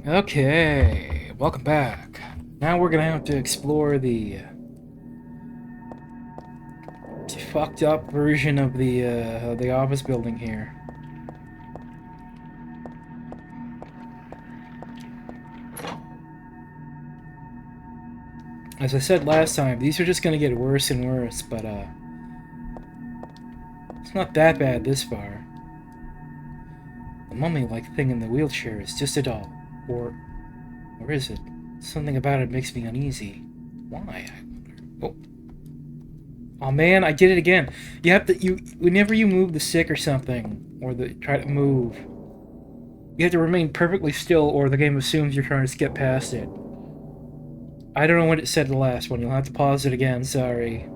Okay, welcome back. Now we're gonna have to explore the fucked up version of the office building here. As I said last time, these are just gonna get worse and worse, but it's not that bad this far. The mummy-like thing in the wheelchair is just a doll, or is it? Something about it makes me uneasy. Why? I wonder. Oh. Oh man, I did it again. You have to whenever you move the stick or something, or try to move, you have to remain perfectly still, or the game assumes you're trying to skip past it. I don't know what it said the last one. You'll have to pause it again. Sorry.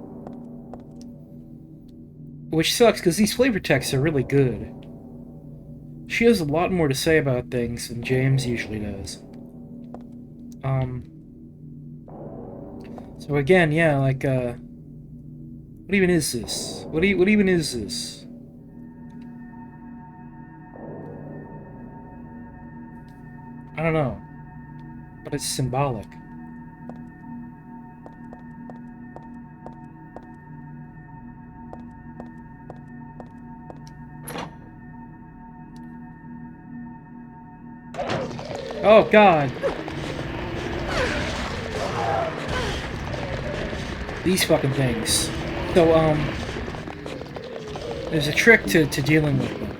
Which sucks because these flavor texts are really good. She has a lot more to say about things than James usually does. So again, yeah, like what even is this? What even is this? I don't know. But it's symbolic. Oh god. These fucking things. So there's a trick to dealing with them.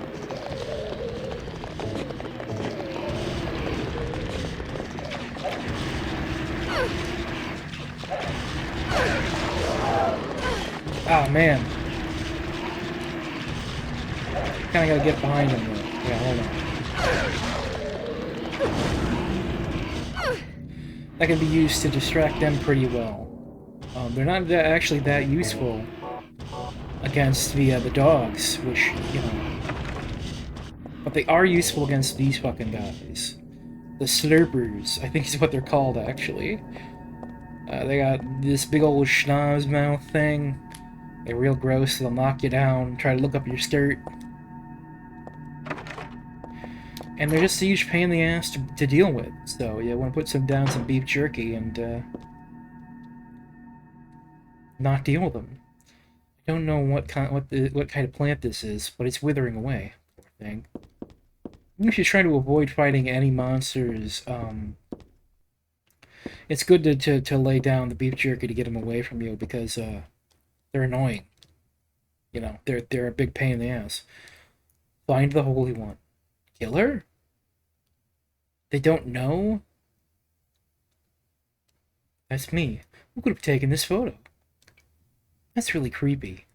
Oh man. Kinda gotta get behind him though. Yeah, hold on. That can be used to distract them pretty well. They're not actually that useful against the dogs, which, you know. But they are useful against these fucking guys. The Slurpers, I think is what they're called, actually. They got this big old schnoz mouth thing. They're real gross, they'll knock you down, try to look up your skirt. And they're just a huge pain in the ass to deal with. So you want to put down some beef jerky and not deal with them. I don't know what kind of plant this is, but it's withering away. Poor thing. If you're trying to avoid fighting any monsters, it's good to lay down the beef jerky to get them away from you because they're annoying. You know, they're a big pain in the ass. Find the Holy One. Kill her? They don't know? That's me. Who could have taken this photo? That's really creepy.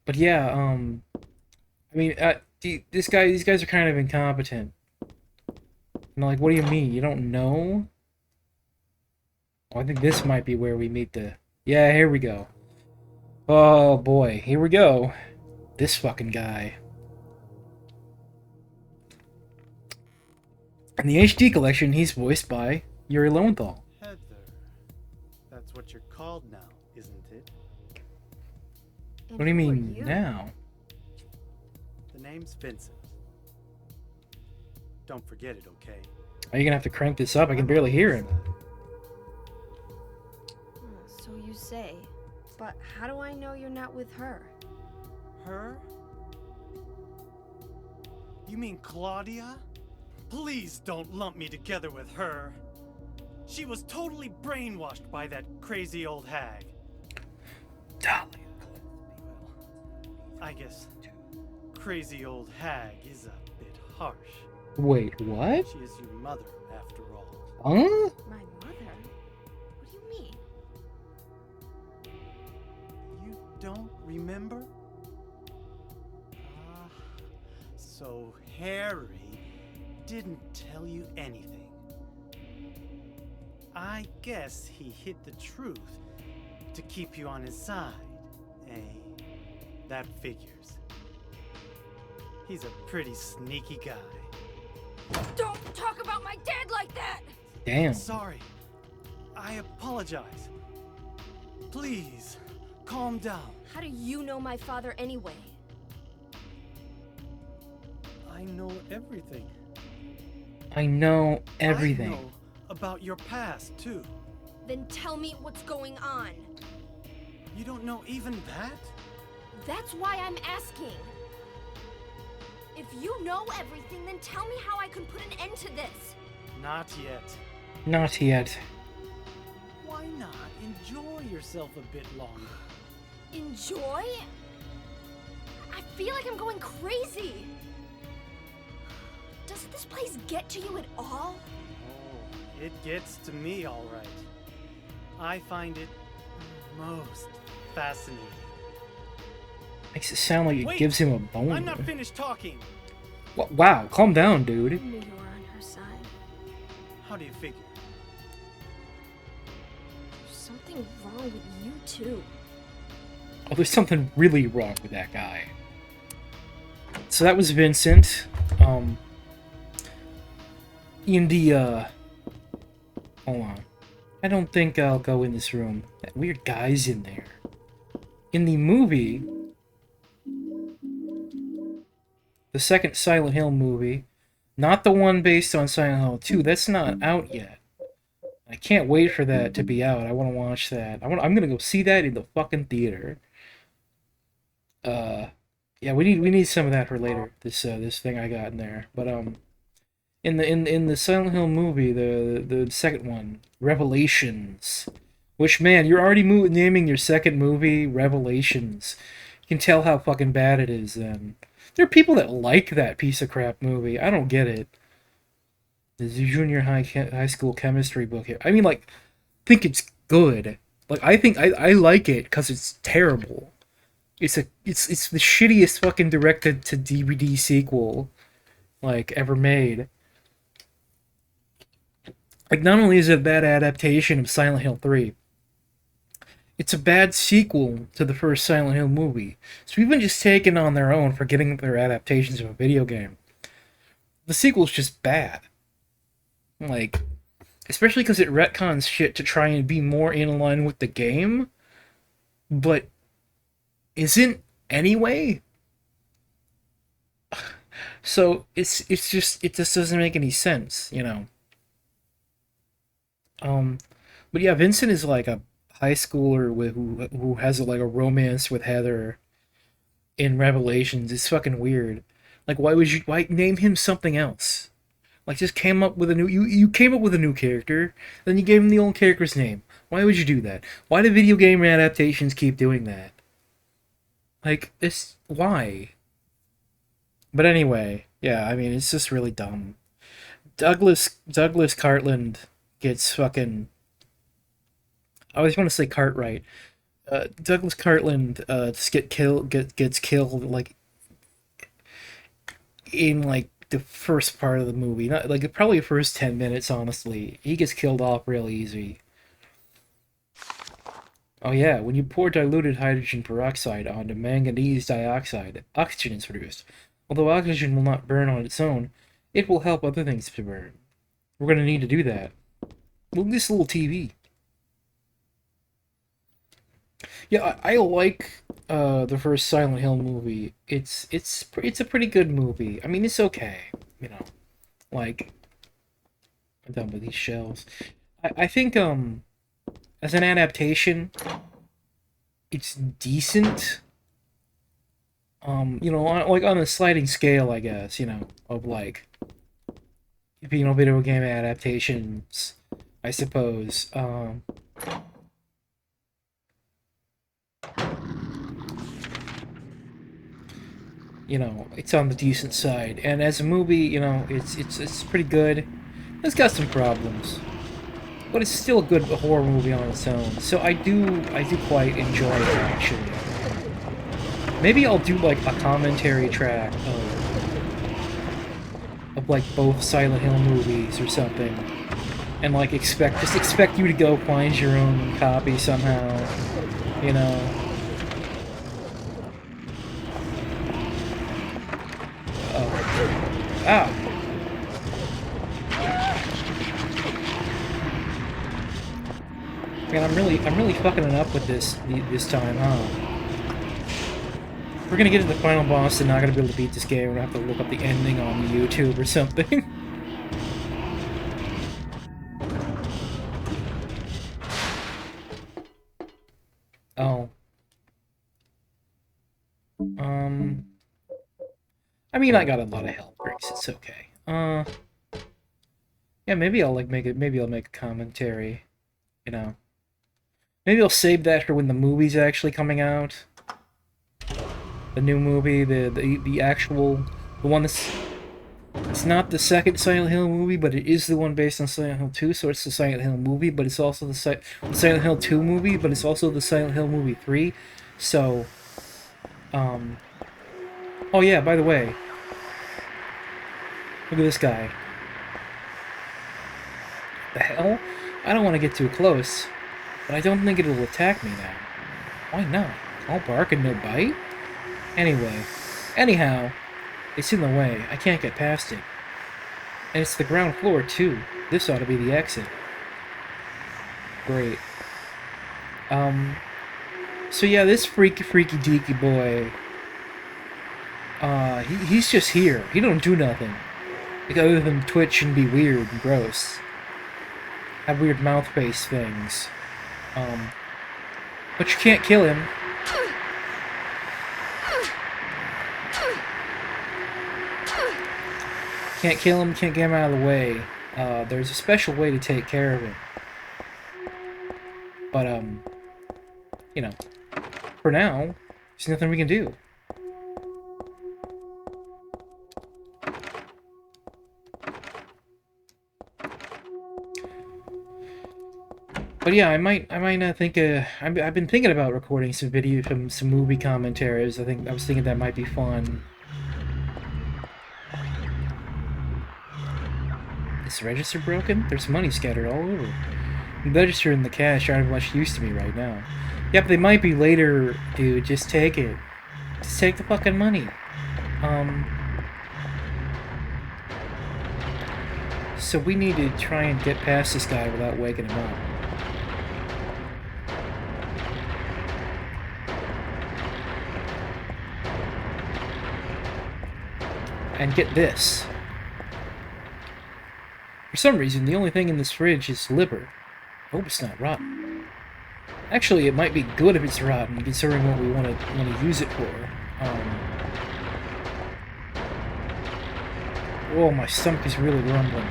But yeah, I mean, these guys are kind of incompetent. And like, what do you mean? You don't know? Oh, I think this might be where we meet the... Yeah, here we go. Oh boy, here we go. This fucking guy. In the HD collection, he's voiced by Yuri Lowenthal. Heather. That's what you're called now, isn't it? What do you mean now? The name's Vincent. Don't forget it, okay? Are you gonna have to crank this up? I can barely hear him. So you say. But how do I know you're not with her? Her? You mean Claudia? Please don't lump me together with her. She was totally brainwashed by that crazy old hag. Darling. Well, I guess crazy old hag is a bit harsh. Wait, what? She is your mother, after all. Huh? My mother? What do you mean? You don't remember? Ah, so Harry didn't tell you anything. I guess he hid the truth to keep you on his side, eh? That figures. He's a pretty sneaky guy. Don't talk about my dad like that! Damn. Sorry. I apologize. Please, calm down. How do you know my father anyway? I know everything. I know everything. I know about your past, too. Then tell me what's going on. You don't know even that? That's why I'm asking. If you know everything, then tell me how I can put an end to this. Not yet. Not yet. Why not enjoy yourself a bit longer? Enjoy? I feel like I'm going crazy. Does this place get to you at all? Oh, it gets to me all right. I find it most fascinating. Makes it sound like it Wait, gives him a boner. I'm not finished talking. Wow, calm down, I dude. knew you were on her side. How do you figure? There's something wrong with you too. Oh, there's something really wrong with that guy. So that was Vincent. In the, hold on. I don't think I'll go in this room. That weird guy's in there. In the movie, the second Silent Hill movie, not the one based on Silent Hill 2, that's not out yet. I can't wait for that to be out. I want to watch that. I'm gonna go see that in the fucking theater. Yeah, we need some of that for later. This thing I got in there, but in the Silent Hill movie, the second one, Revelations, which, man, you're already naming your second movie Revelations. You can tell how fucking bad it is. Then there are people that like that piece of crap movie. I don't get it. The junior high school chemistry book here. I mean, like, think it's good. Like, I think I like it because it's terrible. It's the shittiest fucking directed to DVD sequel like ever made. Like, not only is it a bad adaptation of Silent Hill 3, it's a bad sequel to the first Silent Hill movie. So we've been just taken on their own for getting their adaptations of a video game. The sequel's just bad. Like, especially because it retcons shit to try and be more in line with the game, but isn't anyway. So it just doesn't make any sense, you know. But yeah, Vincent is like a high schooler who has like a romance with Heather in Revelations. It's fucking weird. Like, why name him something else? Like, just came up with a new you came up with a new character, then you gave him the old character's name. Why would you do that? Why do video game adaptations keep doing that? Like, why? But anyway, yeah, I mean, it's just really dumb. Douglas Cartland gets fucking. I always want to say Cartwright. Douglas Cartland gets killed like in like the first part of the movie, not like probably the first 10 minutes. Honestly, he gets killed off real easy. Oh yeah, when you pour diluted hydrogen peroxide onto manganese dioxide, oxygen is produced. Although oxygen will not burn on its own, it will help other things to burn. We're gonna need to do that. Well, this little TV. Yeah, I like the first Silent Hill movie. It's a pretty good movie. I mean, it's okay, you know. Like, I'm done with these shelves. I think as an adaptation, it's decent. You know, on a sliding scale, I guess, you know, of like, you know, video game adaptations, I suppose. You know, it's on the decent side, and as a movie, you know, it's pretty good. It's got some problems, but it's still a good horror movie on its own. So I do quite enjoy it, actually. Maybe I'll do like a commentary track of like both Silent Hill movies or something, and like expect you to go find your own copy somehow, you know. Oh. Ow. Man, I'm really fucking it up with this time, huh? we're gonna get to the final boss and not gonna be able to beat this game. We're gonna have to look up the ending on YouTube or something. Oh. I mean, I got a lot of health breaks. It's okay. Yeah, maybe I'll make a commentary, you know. Maybe I'll save that for when the movie's actually coming out. The new movie, the actual, the one that's, it's not the second Silent Hill movie, but it is the one based on Silent Hill 2, so it's the Silent Hill movie, but it's also the Silent Hill 2 movie, but it's also the Silent Hill movie 3, so, oh yeah, by the way, look at this guy. The hell? I don't want to get too close, but I don't think it'll attack me now. Why not? All bark and no bite? Anyhow, it's in the way. I can't get past it. And it's the ground floor, too. This ought to be the exit. Great. So yeah, this freaky deaky boy, he's just here. He don't do nothing. Like, other than twitch and be weird and gross. Have weird mouth-face things. But you can't kill him. Can't kill him, can't get him out of the way. There's a special way to take care of him. But, you know, for now, there's nothing we can do. But yeah, I might think. I've been thinking about recording some video from some movie commentaries. I was thinking that might be fun. Is the register broken? There's money scattered all over. The register and the cash aren't much use to me right now. Yep, they might be later, dude. Just take it. Just take the fucking money. So we need to try and get past this guy without waking him up. And get this. For some reason, the only thing in this fridge is liver. I hope it's not rotten. Actually, it might be good if it's rotten, considering what we want to use it for. Oh, my stomach is really rumbling.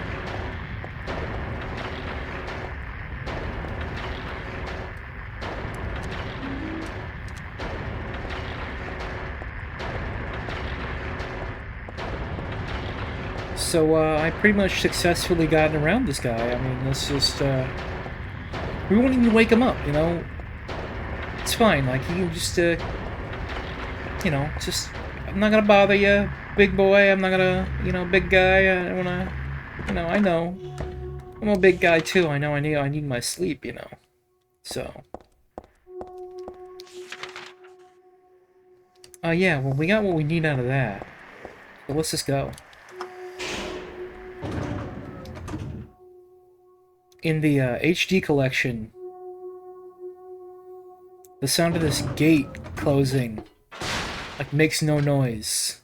So, I pretty much successfully gotten around this guy. I mean, let's just, we won't even wake him up, you know? It's fine, like, he can just, you know, just, I'm not gonna bother you, big boy, I'm not gonna, you know, big guy, I don't wanna, you know, I know. I'm a big guy, too, I know I need my sleep, you know? So. Yeah, well, we got what we need out of that. So let's just go. In the HD collection, the sound of this gate closing like makes no noise.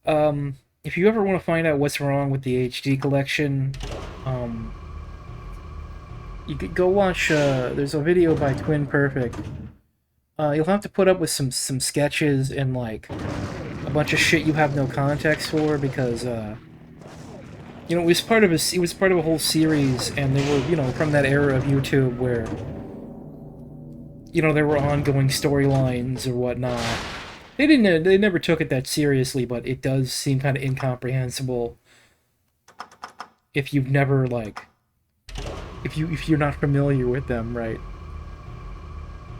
If you ever want to find out what's wrong with the HD collection, you could go watch. There's a video by Twin Perfect. You'll have to put up with some sketches and like a bunch of shit you have no context for because. You know, it was part of a whole series, and they were, you know, from that era of YouTube where, you know, there were ongoing storylines or whatnot. They never took it that seriously, but it does seem kind of incomprehensible if you've never, like, if you're not familiar with them, right?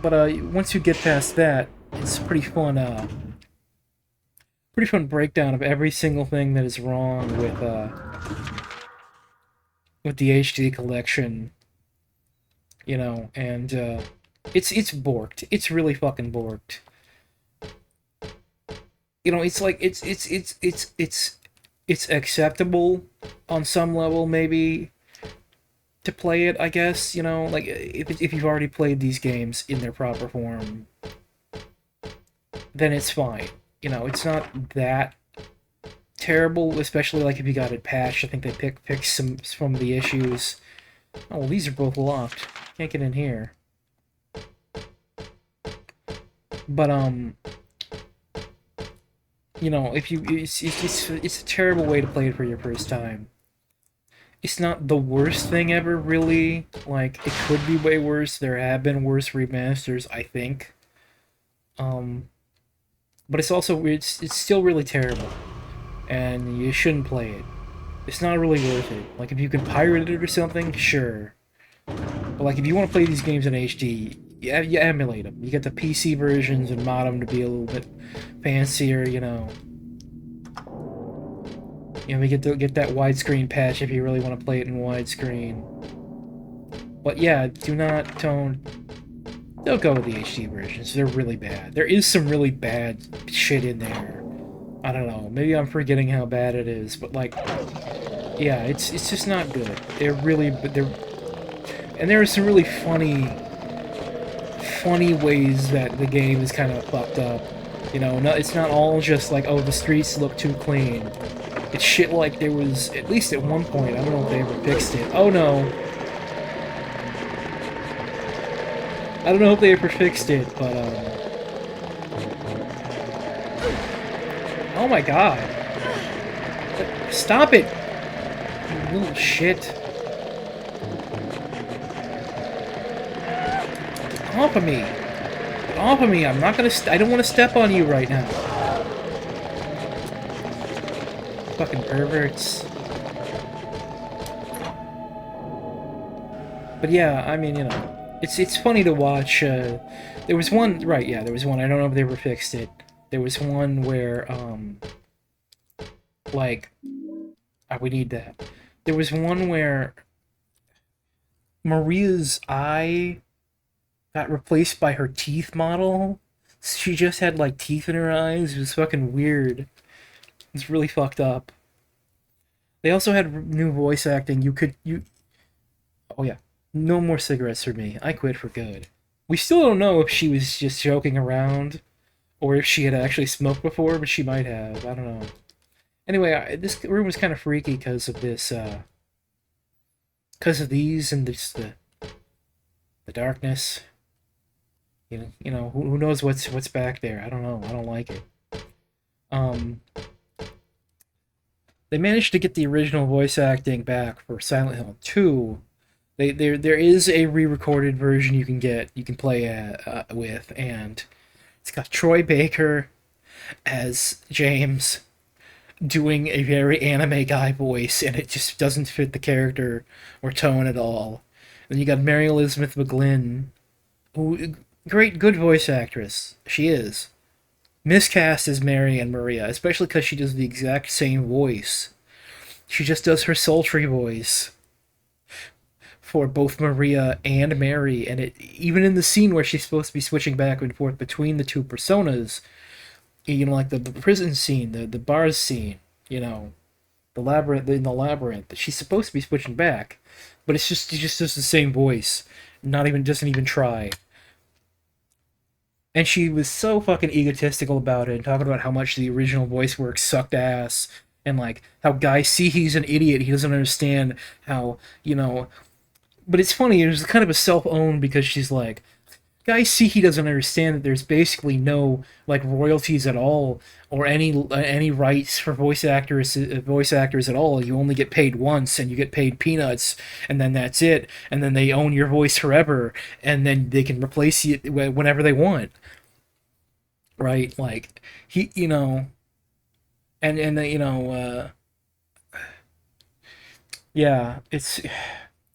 But once you get past that, it's pretty fun breakdown of every single thing that is wrong with the HD collection, you know, and it's borked. It's really fucking borked. You know, it's like it's acceptable on some level, maybe, to play it, I guess, you know, like if you've already played these games in their proper form. then it's fine. You know, it's not that terrible, especially like if you got it patched. I think they fixed some of the issues. Oh, well, these are both locked. Can't get in here. But you know, if you it's a terrible way to play it for your first time. It's not the worst thing ever, really. Like, it could be way worse. There have been worse remasters, I think. But it's still really terrible, and you shouldn't play it. It's not really worth it. Like, if you can pirate it or something, sure. But like, if you want to play these games in HD, you emulate them. You get the PC versions and mod them to be a little bit fancier, you know. You know, we get that widescreen patch if you really want to play it in widescreen. But yeah, don't go with the HD versions. They're really bad. There is some really bad shit in there. I don't know. Maybe I'm forgetting how bad it is, but like, yeah, it's just not good. And there are some really funny ways that the game is kind of fucked up. You know, it's not all just like, oh, the streets look too clean. It's shit like there was, at least at one point, I don't know if they ever fixed it. Oh no. I don't know if they ever fixed it, but, oh my god. Stop it! You little shit. Get off of me. Get off of me. I'm not gonna, I don't want to step on you right now. Fucking perverts. But yeah, I mean, you know, it's funny to watch. There was one, right? Yeah, there was one. I don't know if they ever fixed it. There was one where, like, we need that. There was one where Maria's eye got replaced by her teeth model. She just had like teeth in her eyes. It was fucking weird. It's really fucked up. They also had new voice acting. Oh yeah. No more cigarettes for me. I quit for good. We still don't know if she was just joking around, or if she had actually smoked before, but she might have. I don't know. Anyway, this room was kind of freaky because of this, because of these and just the darkness. You know, who knows what's back there? I don't know. I don't like it. They managed to get the original voice acting back for Silent Hill 2. There is a re-recorded version you can play with, and it's got Troy Baker as James doing a very anime guy voice, and it just doesn't fit the character or tone at all. And you got Mary Elizabeth McGlynn, who good voice actress. She is. Miscast as Mary and Maria, especially because she does the exact same voice. She just does her sultry voice for both Maria and Mary, and even in the scene where she's supposed to be switching back and forth between the two personas, you know, like the prison scene, the bars scene, you know, the labyrinth, she's supposed to be switching back, but she just does the same voice, doesn't even try. And she was so fucking egotistical about it, and talking about how much the original voice work sucked ass, and like how Guy he's an idiot, he doesn't understand how, you know. But it's funny, it was kind of a self-own, because she's like, Guy he doesn't understand that there's basically no like royalties at all, or any rights for voice actors at all. You only get paid once, and you get paid peanuts, and then that's it. And then they own your voice forever, and then they can replace you whenever they want. Right? Like he, you know, and you know, yeah, it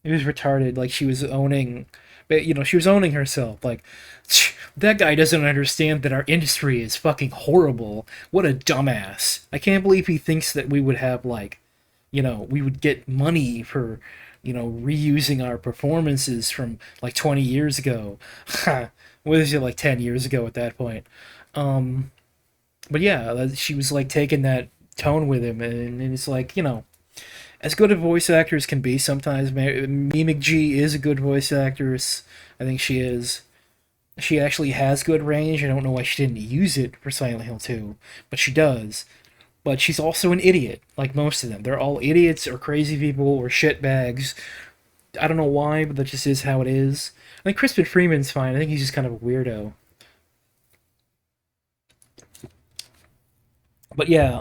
was retarded. Like she was owning. But, you know, she was owning herself. Like, that guy doesn't understand that our industry is fucking horrible. What a dumbass. I can't believe he thinks that we would have, like, you know, we would get money for, you know, reusing our performances from, like, 20 years ago. What is it, like 10 years ago at that point? But yeah, she was, like, taking that tone with him. And it's like, you know, as good a voice actors can be sometimes. Mimi McG is a good voice actress. I think she is. She actually has good range. I don't know why she didn't use it for Silent Hill 2, but she does. But she's also an idiot, like most of them. They're all idiots or crazy people or shitbags. I don't know why, but that just is how it is. I think Crispin Freeman's fine. I think he's just kind of a weirdo. But yeah,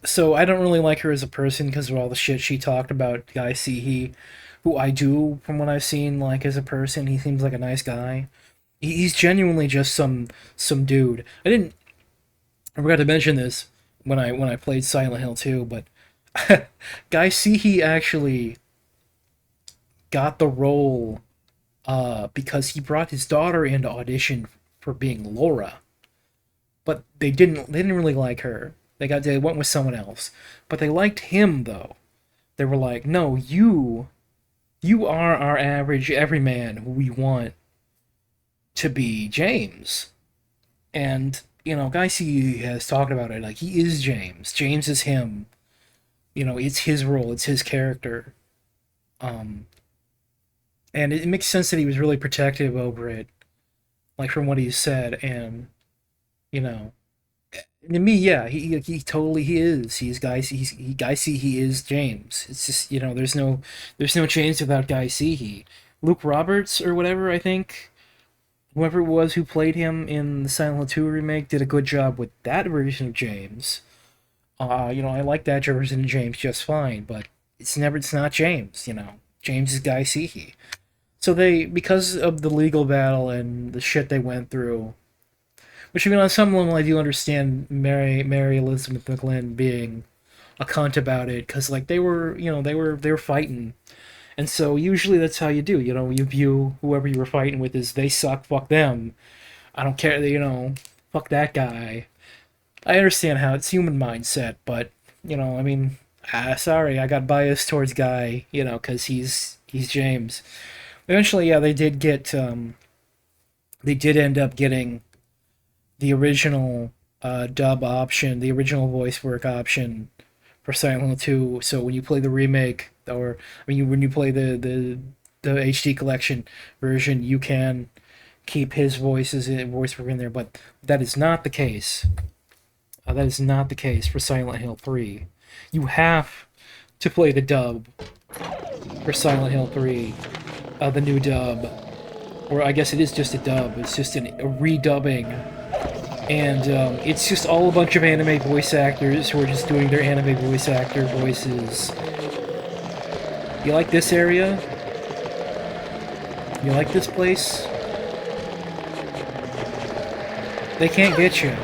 so I don't really like her as a person because of all the shit she talked about Guy Seehee, who I do from what I've seen. Like as a person, he seems like a nice guy. He's genuinely just some dude. I forgot to mention this when I played Silent Hill 2, but Guy Seehee actually got the role because he brought his daughter in to audition for being Laura, but they didn't really like her. They went with someone else, but they liked him though. They were like, no, you are our average everyman who we want to be James. And Guy C has talked about it. Like he is James. James is him. It's his role. It's his character. Um, and it makes sense that he was really protective over it, like from what he said. And you know, to me, yeah, he totally he is. Guy C. He is James. It's just there's no James without Guy C. He Luke Roberts or whatever, I think whoever it was who played him in the Silent Hill 2 remake did a good job with that version of James. I like that version of James just fine, but it's not James. James is Guy Seehee. So because of the legal battle and the shit they went through, which on some level I do understand Mary Elizabeth McGlynn being a cunt about it, because like they were fighting, and so usually that's how you do. You view whoever you were fighting with as they suck, fuck them. I don't care. Fuck that guy. I understand how it's human mindset, but I mean, sorry, I got biased towards Guy, because he's James. Eventually, yeah, they did end up getting the original dub option, the original voice work option for Silent Hill 2. So when you play the remake, or when you play the HD collection version, you can keep his voice work in there. But that is not the case. That is not the case for Silent Hill 3. You have to play the dub for Silent Hill 3, the new dub. Or I guess it is just a dub. It's just a redubbing. And it's just all a bunch of anime voice actors who are just doing their anime voice actor voices. You like this area? You like this place? They can't get you.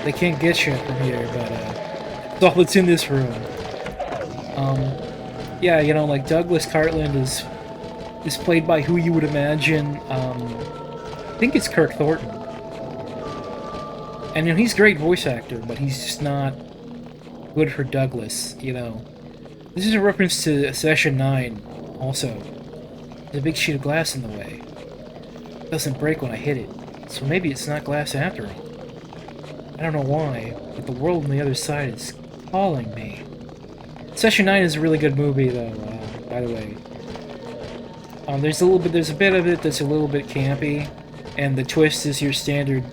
They can't get you from here, but it's all that's in this room. Yeah, like Douglas Cartland is played by who you would imagine. I think it's Kirk Thornton, and he's a great voice actor, but he's just not good for Douglas. This is a reference to Session 9. Also, there's a big sheet of glass in the way. It doesn't break when I hit it, so maybe it's not glass after all. I don't know why, but the world on the other side is calling me. Session 9 is a really good movie, though, by the way. There's a bit of it that's a little bit campy, and the twist is your standard,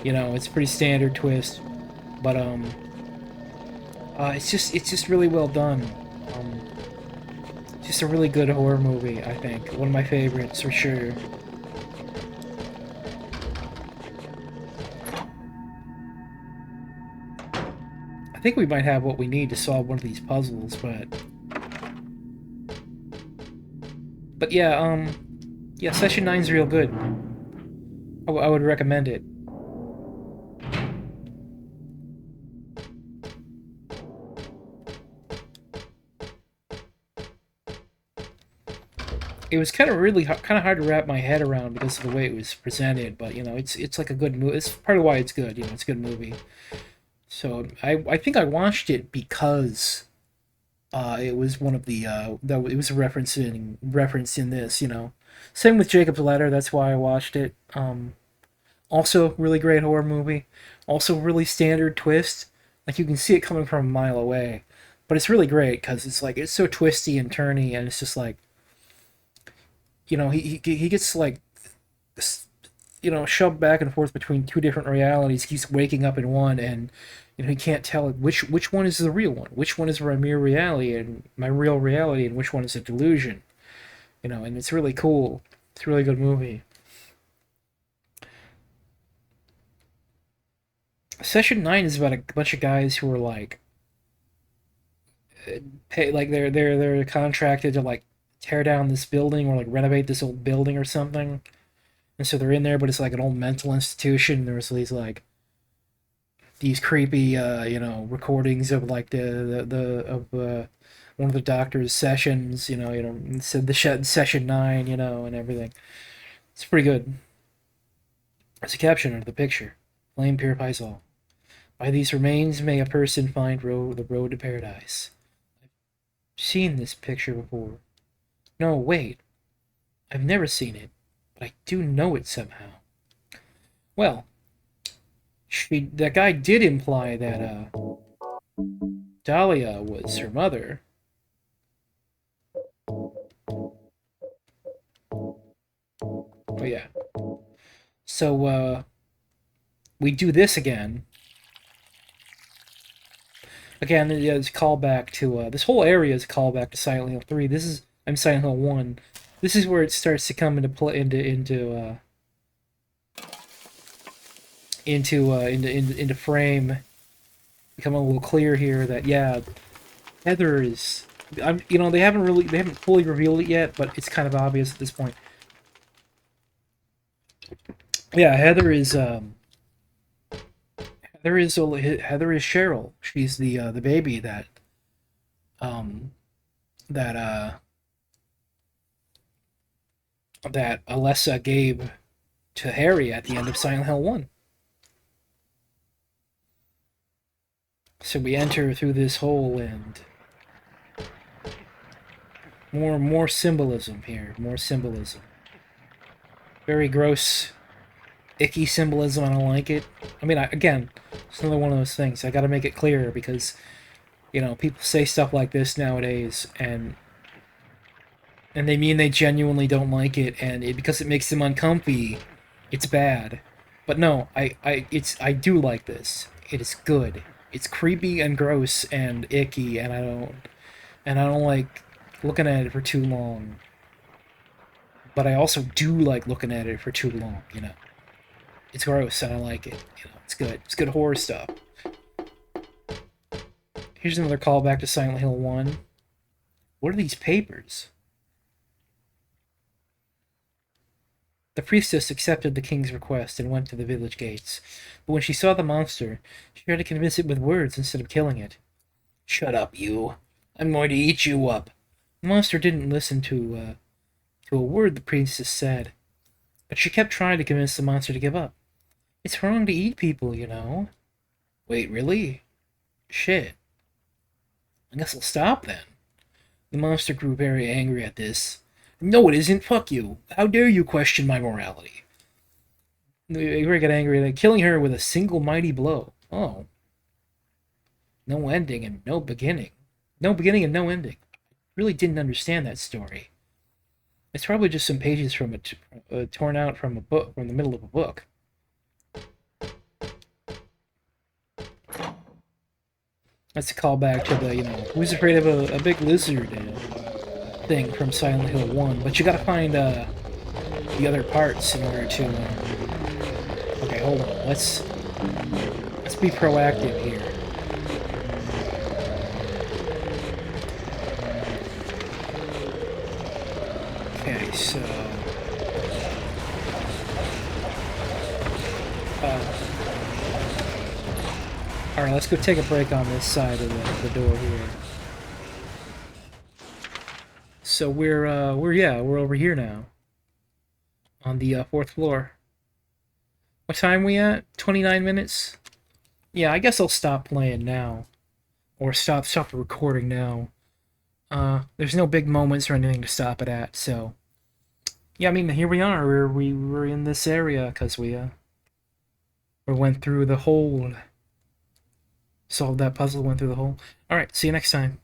it's a pretty standard twist, but, it's just really well done. Just a really good horror movie, I think. One of my favorites, for sure. I think we might have what we need to solve one of these puzzles, but yeah, Session 9's real good. I would recommend it. It was kind of hard to wrap my head around because of the way it was presented, but it's like a good movie. It's part of why it's good. It's a good movie. So I think I watched it because it was one of the it was referenced in this. Same with Jacob's Ladder. That's why I watched it. Also, really great horror movie. Also, really standard twist. Like you can see it coming from a mile away, but it's really great because it's so twisty and turny, and it's just like you know, he gets like, you know, shoved back and forth between two different realities. He's waking up in one, and you know he can't tell which one is the real one, which one is my mere reality and my real reality, and which one is a delusion. You know, and it's really cool. It's a really good movie. Session 9 is about a bunch of guys who are like, like they're contracted to like tear down this building or like renovate this old building or something, and so they're in there, but it's like an old mental institution. There's these like these creepy you know, recordings of like the of one of the doctor's sessions. Said the session 9, you know, and everything. It's pretty good. There's a caption under the picture: "Flame purifies all. By these remains may a person find the road to paradise." I've seen this picture before. No, wait. I've never seen it, but I do know it somehow. Well, that guy did imply that Dahlia was her mother. Oh yeah. So we do this again. Again, it's a callback to this whole area is a callback to Silent Hill 3. I'm Silent Hill 1. This is where it starts to come into play into frame, become a little clear here that yeah, Heather is. You know, they haven't fully revealed it yet, but it's kind of obvious at this point. Yeah, Heather is Cheryl. She's the baby that Alessa gave to Harry at the end of Silent Hill 1. So we enter through this hole, and more symbolism here. More symbolism. Very gross, icky symbolism. I don't like it. I mean, again, it's another one of those things. I gotta make it clear because, you know, people say stuff like this nowadays, and they mean they genuinely don't like it, and because it makes them uncomfy, it's bad. But no, I do like this. It is good. It's creepy and gross and icky, and I don't like looking at it for too long. But I also do like looking at it for too long, you know. It's gross and I like it. You know, it's good. It's good horror stuff. Here's another callback to Silent Hill 1. What are these papers? The priestess accepted the king's request and went to the village gates. But when she saw the monster, she tried to convince it with words instead of killing it. "Shut up, you. I'm going to eat you up." The monster didn't listen to a word the priestess said, but she kept trying to convince the monster to give up. "It's wrong to eat people, you know." "Wait, really? Shit. I guess I'll stop then." The monster grew very angry at this. "No, it isn't. Fuck you. How dare you question my morality?" They got angry, like killing her with a single mighty blow. Oh. No ending and no beginning. No beginning and no ending. Really didn't understand that story. It's probably just some pages from torn out from a book, from the middle of a book. That's a callback to the, you know, who's afraid of a big lizard thing from Silent Hill 1. But you gotta find the other parts in order to. Okay, hold on. Let's be proactive here. Okay, so. Alright, let's go take a break on this side of the door here. So we're over here now. On the 4th floor. What time we at? 29 minutes? Yeah, I guess I'll stop playing now. Or stop the recording now. There's no big moments or anything to stop it at, so. Yeah, I mean, here we are. We were in this area because we went through the hole. Solved that puzzle, went through the hole. Alright, see you next time.